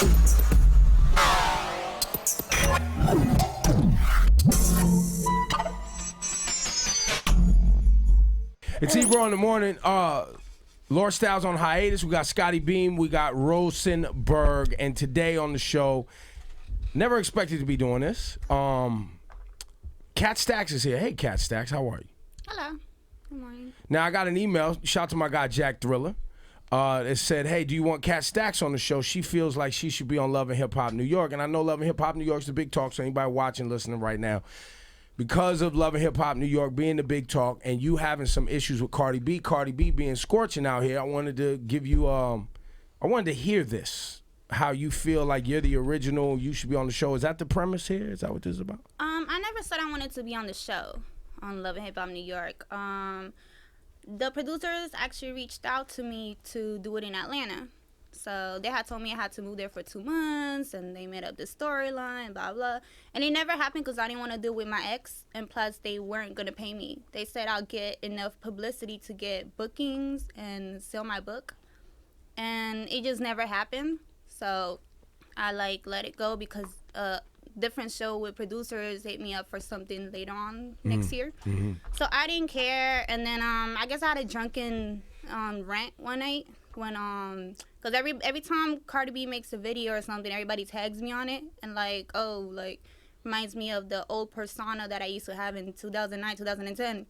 It's Ebro in the morning. Laura Styles on hiatus. We got Scotty Beam. We got Rosenberg. And today on the show, never expected to be doing this. Cat Stacks is here. Hey, Cat Stacks. How are you? Hello. Good morning. Now, I got an email. Shout out to my guy, Jack Thriller. It said, hey, do you want Cat Stacks on the show? She feels like she should be on Love and Hip Hop New York. And I know Love and Hip Hop New York is the big talk, so anybody watching, listening right now, because of Love and Hip Hop New York being the big talk and you having some issues with Cardi B being scorching out here, I wanted to give you, I wanted to hear this, how you feel like you're the original, you should be on the show. Is that the premise here? Is that what this is about? I never said I wanted to be on the show on Love and Hip Hop New York. The producers actually reached out to me to do it in Atlanta. So they had told me I had to move there for 2 months, and they made up this storyline, blah, blah. And it never happened because I didn't want to deal with my ex, and plus they weren't going to pay me. They said I'll get enough publicity to get bookings and sell my book. And it just never happened. So I, let it go because different show with producers hit me up for something later on next year. Mm-hmm. So I didn't care. And then I guess I had a drunken rant one night when because every time Cardi B makes a video or something, everybody tags me on it and reminds me of the old persona that I used to have in 2009, 2010,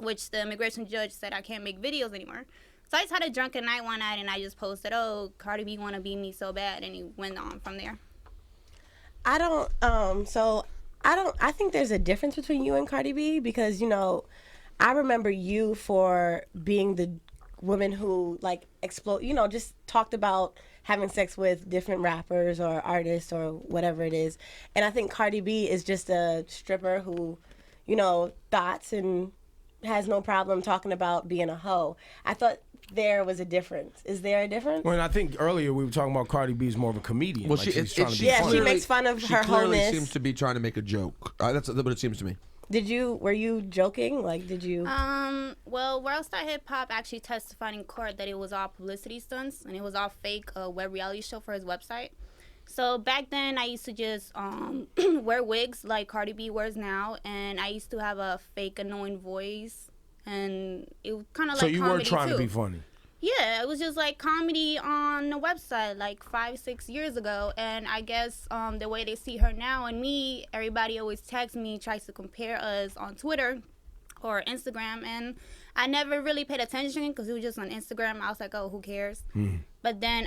which the immigration judge said I can't make videos anymore. So I just had a drunken night one night and I just posted, oh, Cardi B wanna be me so bad, and he went on from there. I think there's a difference between you and Cardi B because, I remember you for being the woman who just talked about having sex with different rappers or artists or whatever it is. And I think Cardi B is just a stripper who, thoughts and has no problem talking about being a hoe. I thought there was a difference. Is there a difference? Well, I think earlier we were talking about Cardi B's more of a comedian. Well, she's trying to be funny. She makes fun of her She clearly wholeness. seems to be trying to make a joke. That's what it seems to me. Were you joking? Did you? Well, Worldstar Hip Hop actually testified in court that it was all publicity stunts and it was all fake web reality show for his website. So back then, I used to just wear wigs like Cardi B wears now, and I used to have a fake annoying voice, and it was kind of like comedy. So you were trying to be funny? Yeah, it was just like comedy on the website 5-6 years ago. And I guess the way they see her now and me, everybody always texts me, tries to compare us on Twitter or Instagram. And I never really paid attention because it was just on Instagram. I was like, oh, who cares? Mm. But then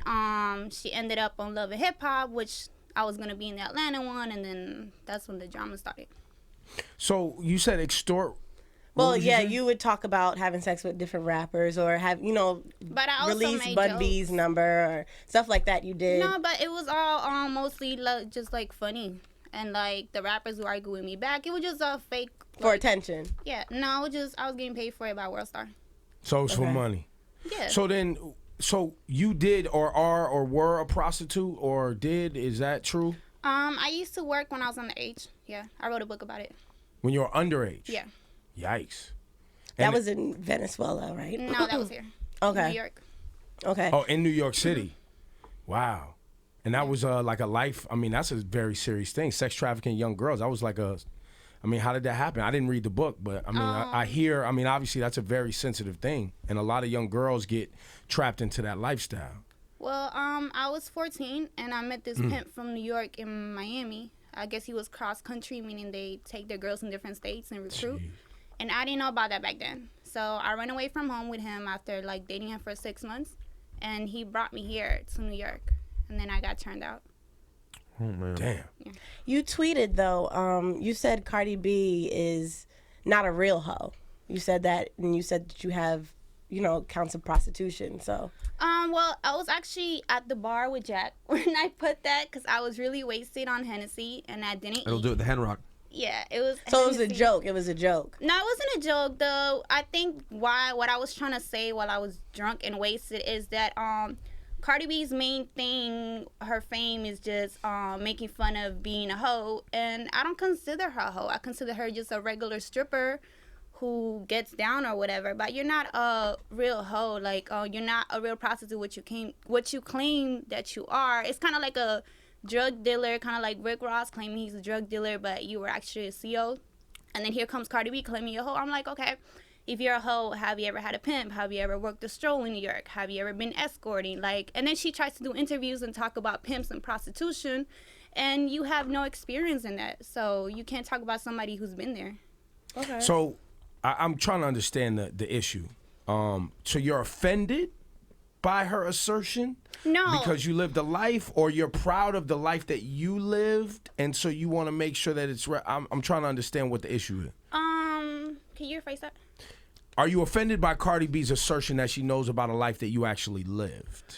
she ended up on Love and Hip Hop, which I was going to be in the Atlanta one. And then that's when the drama started. So you said extort. Well, yeah, you would talk about having sex with different rappers or but I also release Bud B's number or stuff like that you did. No, but it was all mostly just funny. And the rappers who argue with me back, it was just a fake. For attention. Yeah, no, I was getting paid for it by Worldstar. So it's for money. Yeah. So you did or are or were a prostitute or did, is that true? I used to work when I was underage. Yeah, I wrote a book about it. When you were underage? Yeah. Yikes. That was in Venezuela, right? No, that was here. Okay. New York. Okay. Oh, in New York City. Wow. And that was a life, that's a very serious thing. Sex trafficking young girls. That was how did that happen? I didn't read the book, but I hear, obviously that's a very sensitive thing. And a lot of young girls get trapped into that lifestyle. Well, I was 14 and I met this pimp from New York in Miami. I guess he was cross country, meaning they take their girls in different states and recruit. Jeez. And I didn't know about that back then. So I ran away from home with him after dating him for 6 months. And he brought me here to New York. And then I got turned out. Oh, man. Damn. Yeah. You tweeted, though, you said Cardi B is not a real hoe. You said that, and you said that you have, counts of prostitution, so. Well, I was actually at the bar with Jack when I put that because I was really wasted on Hennessy, and I didn't It'll eat. do it, the hen rock. Yeah, it was. So Hennessy. it was a joke. It was a joke. No, it wasn't a joke though. I think what I was trying to say while I was drunk and wasted is that Cardi B's main thing, her fame is just making fun of being a hoe, and I don't consider her a hoe. I consider her just a regular stripper who gets down or whatever, but you're not a real hoe. Like, you're not a real prostitute. What you claim that you are. It's kind of like a drug dealer, kind of like Rick Ross claiming he's a drug dealer, but you were actually a CO. And then here comes Cardi B claiming you're a hoe. I'm like, okay, if you're a hoe, have you ever had a pimp? Have you ever worked a stroll in New York? Have you ever been escorting? Like, and then she tries to do interviews and talk about pimps and prostitution, and you have no experience in that, so you can't talk about somebody who's been there. Okay. So I'm trying to understand the issue. So you're offended by her assertion? No. Because you lived a life, or you're proud of the life that you lived, and so you want to make sure that it's right? I'm trying to understand what the issue is. Can you rephrase that? Are you offended by Cardi B's assertion that she knows about a life that you actually lived?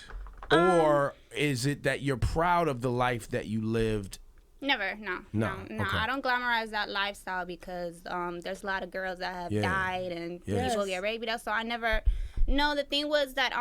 Or is it that you're proud of the life that you lived? Never, no. Okay. I don't glamorize that lifestyle because there's a lot of girls that have died and people get raped. So I never. No, the thing was that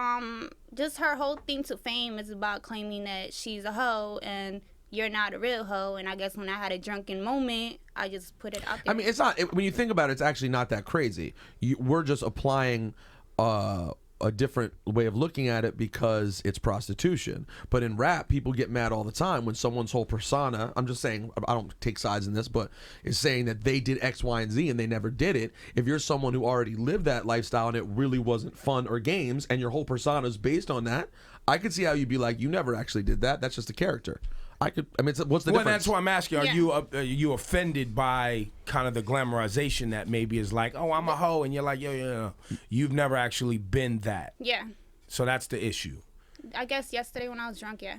just her whole thing to fame is about claiming that she's a hoe and you're not a real hoe. And I guess when I had a drunken moment, I just put it out there. I mean, it's not. When you think about it, it's actually not that crazy. We're just applying a different way of looking at it because it's prostitution. But in rap, people get mad all the time when someone's whole persona, I'm just saying, I don't take sides in this, but is saying that they did X, Y, and Z and they never did it. If you're someone who already lived that lifestyle and it really wasn't fun or games and your whole persona is based on that, I could see how you'd be like, you never actually did that. That's just a character. What's the difference? Well, that's why I'm asking. Are you offended by kind of the glamorization that maybe is like, oh, I'm a hoe, and you're like, yo, you've never actually been that. Yeah. So that's the issue. I guess yesterday when I was drunk, yeah.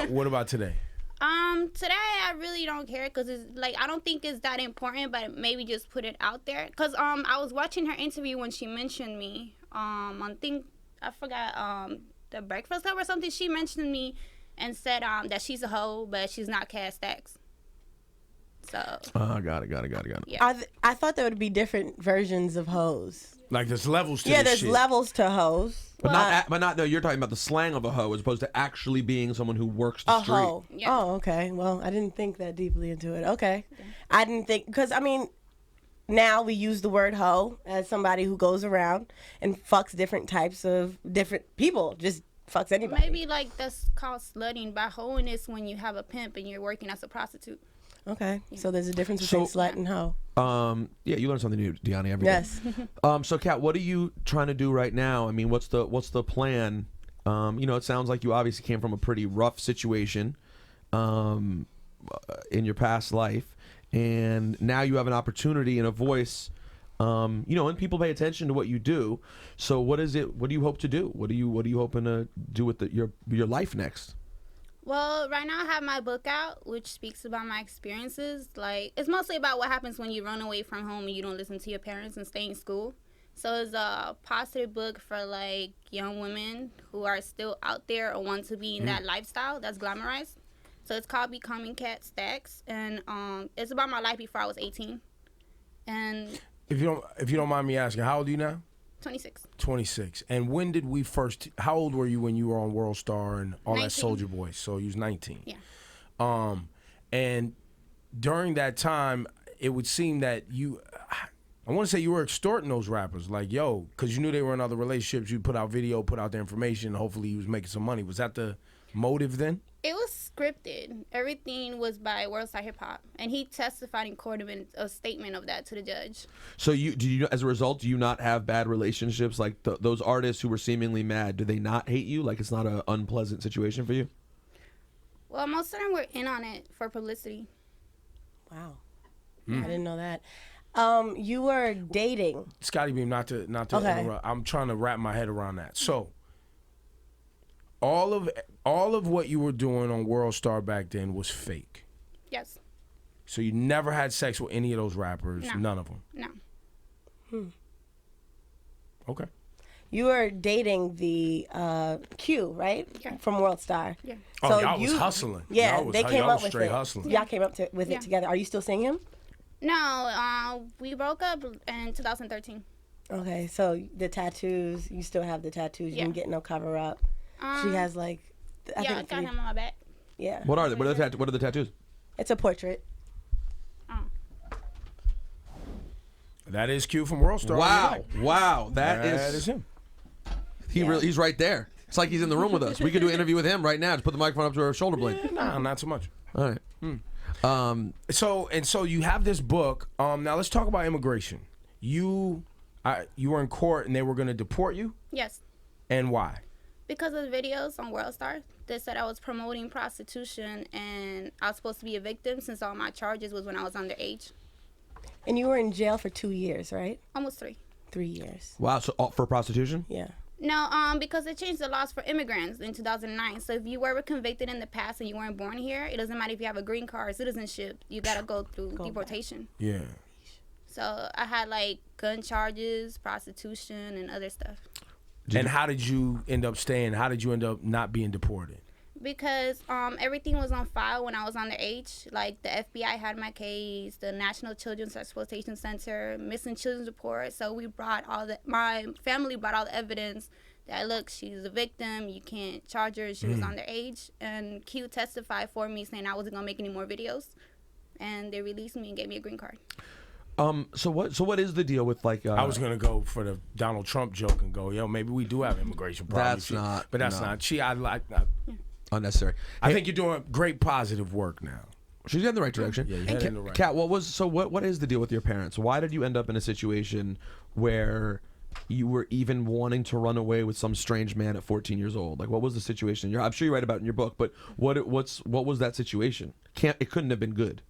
What about today? Today I really don't care because it's like I don't think it's that important, but maybe just put it out there. Cause I was watching her interview when she mentioned me. I think I forgot the Breakfast Club or something. She mentioned me and said that she's a hoe, but she's not Cass Stacks. So. Got it. Yeah. I thought there would be different versions of hoes. Like there's levels to this Yeah, there's shit. levels to hoes. But not. No, you're talking about the slang of a hoe as opposed to actually being someone who works the street. Hoe. Yeah. Oh, okay. Well, I didn't think that deeply into it. Okay. I didn't think, because I mean, now we use the word hoe as somebody who goes around and fucks different types of different people. Just fucks anybody. Maybe like that's called slutting. By hoeing is when you have a pimp and you're working as a prostitute. Okay. So there's a difference between slut and hoe. Yeah, you learn something new, Deanna, every day. Yes. So Kat, what are you trying to do right now? I mean, what's the plan? It sounds like you obviously came from a pretty rough situation in your past life, and now you have an opportunity and a voice. And people pay attention to what you do. So what is it? What do you hope to do? What are you hoping to do with your life next? Well, right now I have my book out, which speaks about my experiences. Like, it's mostly about what happens when you run away from home and you don't listen to your parents and stay in school. So it's a positive book for, like, young women who are still out there or want to be in that lifestyle that's glamorized. So it's called Becoming Cat Stacks, and it's about my life before I was 18. And if you don't mind me asking, how old are you now? 26. 26. And when did we first? How old were you when you were on World Star and all 19. that Soldier Boy? So you was 19. Yeah. And during that time, it would seem that I want to say you were extorting those rappers, like, yo, because you knew they were in other relationships. You put out video, put out the information, and hopefully you was making some money. Was that the motive then? It was scripted. Everything was by Worldstar Hip Hop, and he testified in court in a statement of that to the judge. So as a result, do you not have bad relationships? Like those artists who were seemingly mad, do they not hate you? Like it's not an unpleasant situation for you? Well, most of them were in on it for publicity. Wow. I didn't know that. You were dating. Scotty Beam, not to Okay. interrupt. I'm trying to wrap my head around that. So all of what you were doing on World Star back then was fake. Yes. So you never had sex with any of those rappers? No. None of them? No. Okay. You were dating the Q, right? Yeah. From World Star. Yeah. Oh, y'all was hustling. Yeah, Y'all was, they came y'all up was with straight it. hustling. Y'all came up with Yeah. it together. Are you still seeing him? No, we broke up in 2013. Okay, so the tattoos, you still have the tattoos. You Yeah. didn't get no cover up. She has like, I I think got him on my back. Yeah. What are they? What are the tattoos? It's a portrait. That is Q from World Star. Wow. That is him. He's right there. It's like he's in the room with us. We could do an interview with him right now. Just put the microphone up to our shoulder blade. Nah, not so much. All right. So you have this book. Now let's talk about immigration. You were in court and they were going to deport you? Yes. And why? Because of the videos on World Star. They said I was promoting prostitution and I was supposed to be a victim since all my charges was when I was underage. And you were in jail for 2 years, right? Almost 3. 3 years. Wow. So for prostitution? Yeah. No, because they changed the laws for immigrants in 2009. So if you were convicted in the past and you weren't born here, it doesn't matter if you have a green card, citizenship. You got to go through deportation. Back. Yeah. So I had like gun charges, prostitution, and other stuff. And how did you end up staying? How did you end up not being deported? Because everything was on file when I was underage. Like the FBI had my case, the National Children's Exploitation Center, missing children's report. So my family brought all the evidence that, look, she's a victim. You can't charge her. She was underage. And Q testified for me saying I wasn't going to make any more videos. And they released me and gave me a green card. So what is the deal with like? I was gonna go for the Donald Trump joke and go, yo, maybe we do have immigration problems. That's not. I like that. Unnecessary. I think you're doing great positive work now. She's in the right direction. Yeah, you're heading in the right. Kat, what is the deal with your parents? Why did you end up in a situation where you were even wanting to run away with some strange man at 14 years old? Like, what was the situation? I'm sure you write about it in your book, but what was that situation? It couldn't have been good.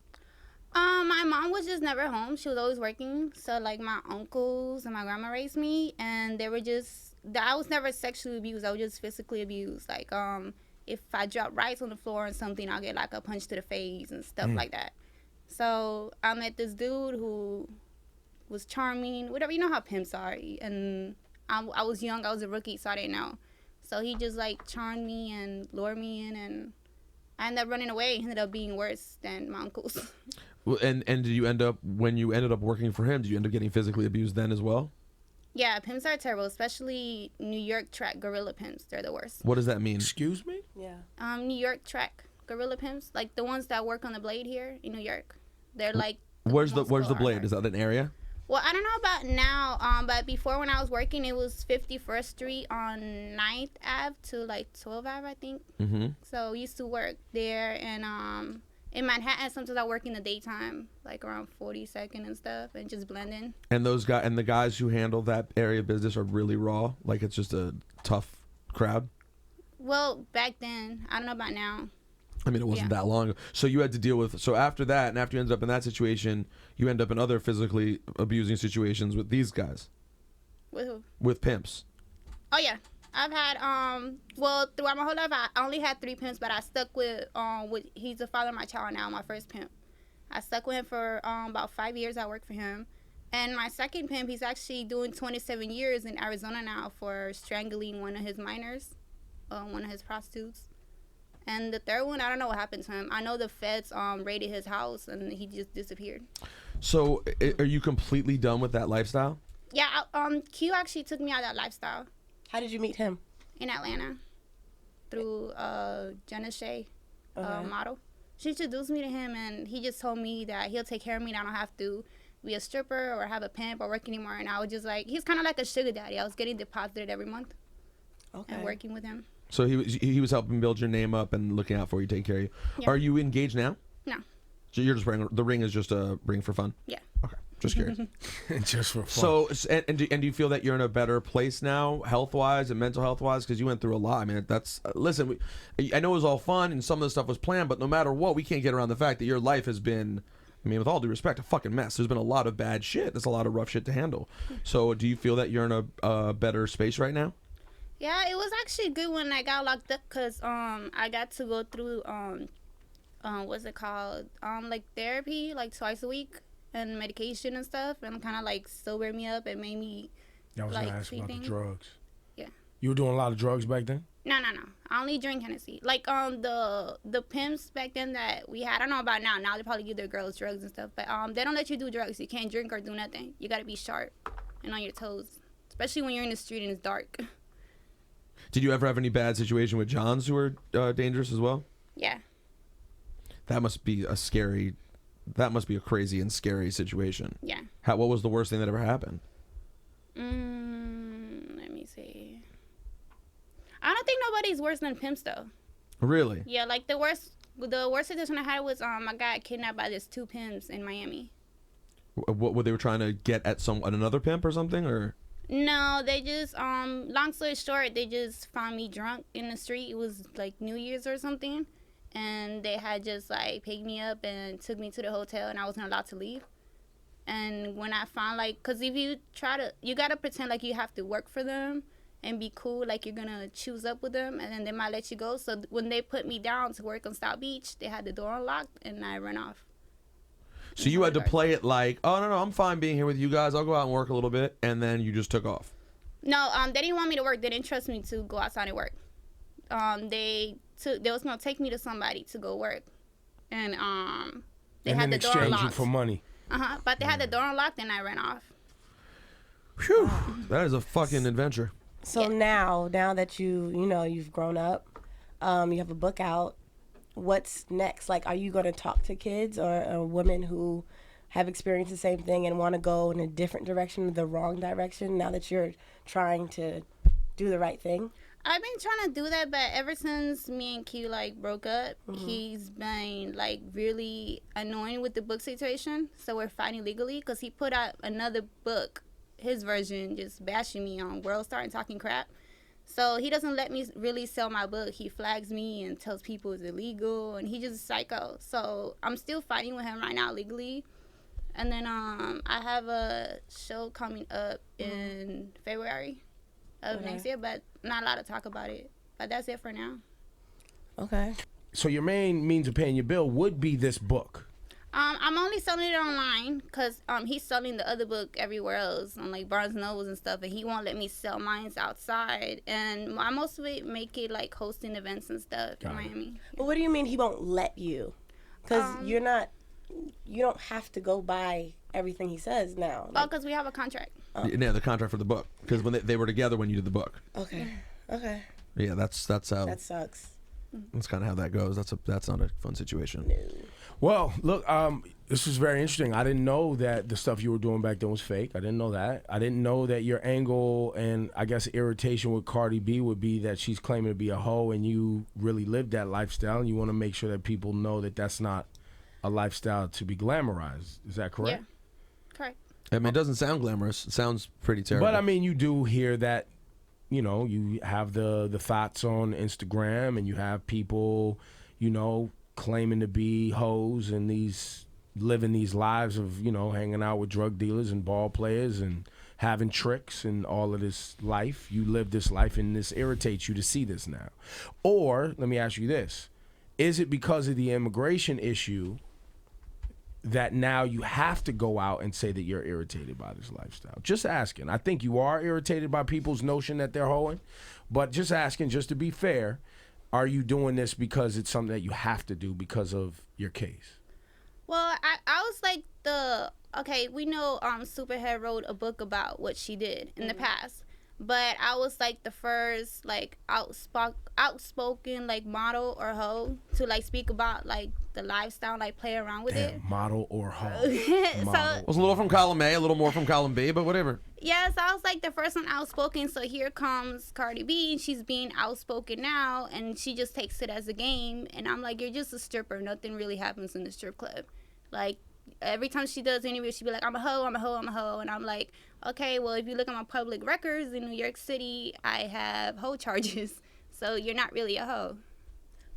My mom was just never home. She was always working. So, like, my uncles and my grandma raised me, and they were just... I was never sexually abused. I was just physically abused. Like, if I drop rice on the floor or something, I'll get, like, a punch to the face and stuff like that. So, I met this dude who was charming, whatever. You know how pimps are. And I was young. I was a rookie, so I didn't know. So, he just, like, charmed me and lured me in, and I ended up running away. It ended up being worse than my uncles. And did you end up, when you ended up working for him, did you end up getting physically abused then as well? Yeah, pimps are terrible, especially New York track gorilla pimps. They're the worst. What does that mean? Excuse me? Yeah. New York track gorilla pimps, like the ones that work on the Blade here in New York. They're like... Where's the Blade? Is that an area? Well, I don't know about now, but before when I was working, it was 51st Street on 9th Ave to like 12th Ave, I think. Mm-hmm. So I used to work there, and in Manhattan, sometimes I work in the daytime, like around 42nd and stuff, and just blend in. And the guys who handle that area of business are really raw? Like, it's just a tough crowd? Well, back then. I don't know about now. I mean, it wasn't that long ago. So you had to deal with... So after that, and after you ended up in that situation, you end up in other physically abusing situations with these guys? With who? With pimps. Oh, yeah. I've had, well, throughout my whole life, I only had 3 pimps, but I stuck with he's the father of my child now, my first pimp. I stuck with him for about 5 years. I worked for him. And my second pimp, he's actually doing 27 years in Arizona now for strangling one of his minors, one of his prostitutes. And the third one, I don't know what happened to him. I know the feds raided his house, and he just disappeared. So are you completely done with that lifestyle? Yeah, Q actually took me out of that lifestyle. How did you meet him? In Atlanta, through Jenna Shea, model. She introduced me to him, and he just told me that he'll take care of me, and I don't have to be a stripper or have a pimp or work anymore. And I was just like, he's kind of like a sugar daddy. I was getting deposited every month and working with him. So he was helping build your name up and looking out for you, taking care of you. Yeah. Are you engaged now? No. So you're just wearing, the ring is just a ring for fun? Yeah. Okay. Just curious. Just for fun. So, and do you feel that you're in a better place now, health-wise and mental health-wise? Because you went through a lot. I mean, that's... listen, I know it was all fun and some of the stuff was planned, but no matter what, we can't get around the fact that your life has been, I mean, with all due respect, a fucking mess. There's been a lot of bad shit. There's a lot of rough shit to handle. So do you feel that you're in a better space right now? Yeah, it was actually good when I got locked up because I got to go through, what's it called? Like therapy, like twice a week. And medication and stuff, and kind of like sobered me up and made me. I was like, gonna ask about the drugs. Yeah. You were doing a lot of drugs back then? No. I only drink Hennessy. Like the pimps back then that we had. I don't know about now. Now they probably give their girls drugs and stuff, but they don't let you do drugs. You can't drink or do nothing. You gotta be sharp and on your toes, especially when you're in the street and it's dark. Did you ever have any bad situation with Johns who were dangerous as well? Yeah. That must be a scary That must be a crazy and scary situation. Yeah. What was the worst thing that ever happened? Let me see. I don't think nobody's worse than pimps though. Really? Yeah, like the worst situation I had was I got kidnapped by these 2 pimps in Miami. What they were trying to get at another pimp or something, or? No, they just long story short, they just found me drunk in the street. It was like New Year's or something, and they had just like picked me up and took me to the hotel, and I wasn't allowed to leave. And when I found cause if you you gotta pretend like you have to work for them and be cool, like you're gonna choose up with them, and then they might let you go. So when they put me down to work on South Beach, they had the door unlocked, and I ran off. So you had to play it like, oh no, I'm fine being here with you guys. I'll go out and work a little bit, and then you just took off. No, they didn't want me to work. They didn't trust me to go outside and work. They was gonna take me to somebody to go work, and they had the door exchange unlocked you for money. But they had the door unlocked, and I ran off. Whew, that is a fucking adventure. So now that you've grown up, you have a book out. What's next? Like, are you going to talk to kids or women who have experienced the same thing and want to go in a different direction, the wrong direction, now that you're trying to do the right thing? I've been trying to do that, but ever since me and Q broke up, he's been really annoying with the book situation. So we're fighting legally because he put out another book, his version, just bashing me on World Star and talking crap. So he doesn't let me really sell my book. He flags me and tells people it's illegal, and he's just a psycho. So I'm still fighting with him right now legally. And then I have a show coming up in February of next year, but not allowed to talk about it. But that's it for now. Okay. So your main means of paying your bill would be this book. I'm only selling it online because he's selling the other book everywhere else on Barnes & Nobles and stuff, and he won't let me sell mine outside. And I mostly make it hosting events and stuff in Miami. But what do you mean he won't let you? Because you don't have to go buy everything he says now. Because we have a contract. Yeah, the contract for the book, because when they were together when you did the book. Okay. Yeah, that's how. That sucks. That's kind of how that goes. That's not a fun situation. No. Well, look, this was very interesting. I didn't know that the stuff you were doing back then was fake. I didn't know that. I didn't know that your angle and I guess irritation with Cardi B would be that she's claiming to be a hoe and you really lived that lifestyle, and you want to make sure that people know that that's not a lifestyle to be glamorized. Is that correct? Yeah, correct. I mean, it doesn't sound glamorous. It sounds pretty terrible. But I mean, you do hear that, you have the thoughts on Instagram, and you have people, claiming to be hoes and living these lives of, hanging out with drug dealers and ball players and having tricks and all of this life. You live this life, and this irritates you to see this now. Or, let me ask you this. Is it because of the immigration issue that now you have to go out and say that you're irritated by this lifestyle? Just asking. I think you are irritated by people's notion that they're hoeing, but just asking, just to be fair, are you doing this because it's something that you have to do because of your case? Well, I was we know Superhead wrote a book about what she did in the past, but I was the first outspoken model or hoe to speak about the lifestyle, play around with it. Model or hoe. So it was a little from column A, a little more from column B, but whatever. Yeah, so I was the first one outspoken. So here comes Cardi B, and she's being outspoken now, and she just takes it as a game. And I'm you're just a stripper. Nothing really happens in the strip club. Every time she does interviews, she be I'm a hoe, I'm a hoe, I'm a hoe. And I'm okay, well, if you look at my public records in New York City, I have hoe charges. So you're not really a hoe.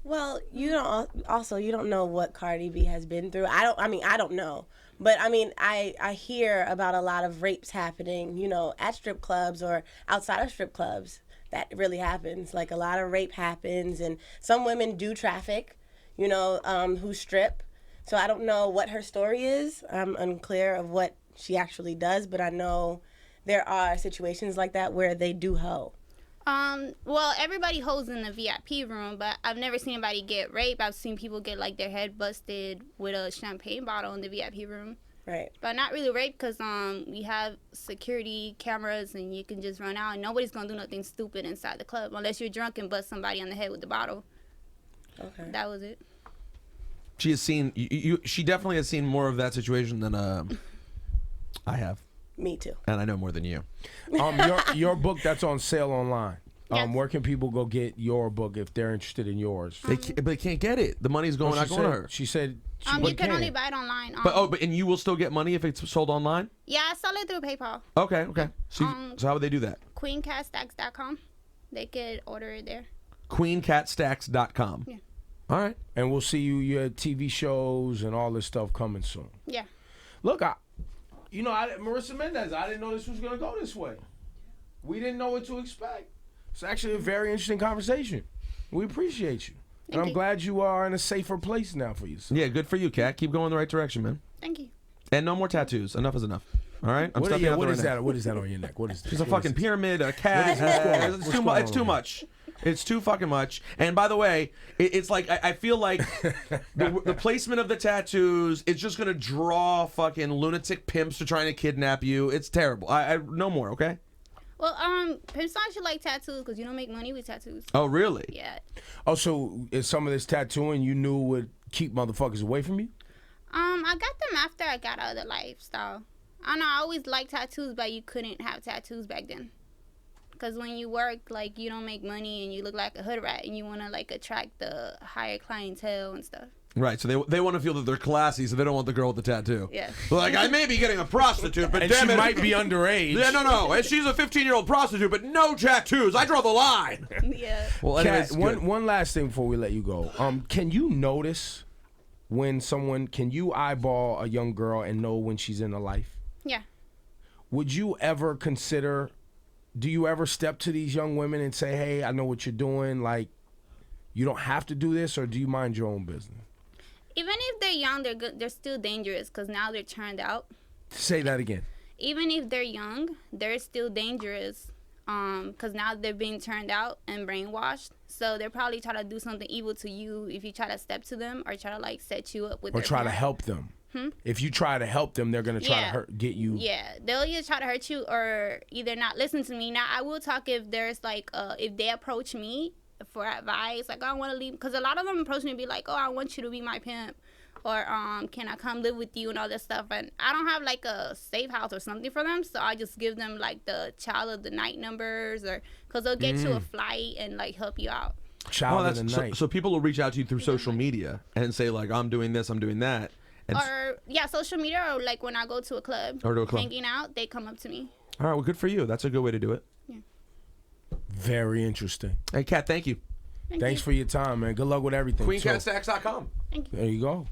Well, you don't know what Cardi B has been through. I don't know. But I hear about a lot of rapes happening, at strip clubs or outside of strip clubs. That really happens. A lot of rape happens, and some women do traffic, who strip. So I don't know what her story is. I'm unclear of what she actually does, but I know there are situations like that where they do hoe. Well, everybody hoes in the VIP room, but I've never seen anybody get raped. I've seen people get their head busted with a champagne bottle in the VIP room. Right. But not really rape because we have security cameras and you can just run out and nobody's gonna do nothing stupid inside the club unless you're drunk and bust somebody on the head with the bottle. Okay. That was it. She has seen she definitely has seen more of that situation than I have, Me too. and I know more than you. Your book that's on sale online. Yes. Where can people go get your book if they're interested in yours? But they can't get it. The money's going not going to her. She said You can only buy it online. But and you will still get money if it's sold online. Yeah, I sell it through PayPal. Okay. So how would they do that? QueenCatStacks.com. They could order it there. QueenCatStacks.com. Yeah. All right. And we'll see your TV shows and all this stuff coming soon. Yeah. Look, Marissa Mendez, I didn't know this was gonna go this way. We didn't know what to expect. It's actually a very interesting conversation. We appreciate you. And I'm glad you are in a safer place now for yourself. Yeah, good for you, Kat. Keep going the right direction, man. Thank you. And no more tattoos. Enough is enough. All right. What is that? What is that on your neck? What is this? It's a fucking pyramid, a cat. It's too much. It's too much. It's too fucking much. And by the way, it's like I feel like the placement of the tattoos is just gonna draw fucking lunatic pimps to trying to kidnap you. It's terrible. I no more. Okay. Well, pimps don't actually like tattoos because you don't make money with tattoos. Oh really? Yeah. Oh, so is some of this tattooing you knew would keep motherfuckers away from you? I got them after I got out of the lifestyle. I don't know. I always liked tattoos, but you couldn't have tattoos back then. Because when you work, like, you don't make money and you look like a hood rat and you want to, like, attract the higher clientele and stuff. Right, so they want to feel that they're classy, so they don't want the girl with the tattoo. Yeah. Like, I may be getting a prostitute, but And damn she it. might be underage. Yeah, no. And she's a 15-year-old prostitute, but no tattoos. I draw the line. Yeah. Well, anyways, Kat, one last thing before we let you go. Can you notice when can you eyeball a young girl and know when she's in a life? Yeah. Would you ever consider, do you ever step to these young women and say, hey, I know what you're doing, like, you don't have to do this, or do you mind your own business? Even if they're young, they're good. They're still dangerous because now they're turned out. Say that again. Even if they're young, they're still dangerous because now they're being turned out and brainwashed. So they're probably trying to do something evil to you if you try to step to them or try to, like, set you up with Or their try to parent. help them. If you try to help them, they're going to try to get you. Yeah, they'll either try to hurt you or either not listen to me. Now, I will talk if there's, like, if they approach me for advice, like, I want to leave, because a lot of them approach me and be like, oh, I want you to be my pimp, or can I come live with you and all that stuff, and I don't have, like, a safe house or something for them, so I just give them, like, the child of the night numbers, or because they'll get you a flight and, like, help you out. Child of the night. So people will reach out to you through social media and say, like, I'm doing this, I'm doing that. And Or, yeah, social media, or, like, when I go to a club, Or to a club. hanging out, they come up to me. all right, well, good for you. That's a good way to do it. Very interesting. Hey, Kat, thank you. Thanks for your time, man. Good luck with everything. QueenCatStacks.com. Thank you. There you go.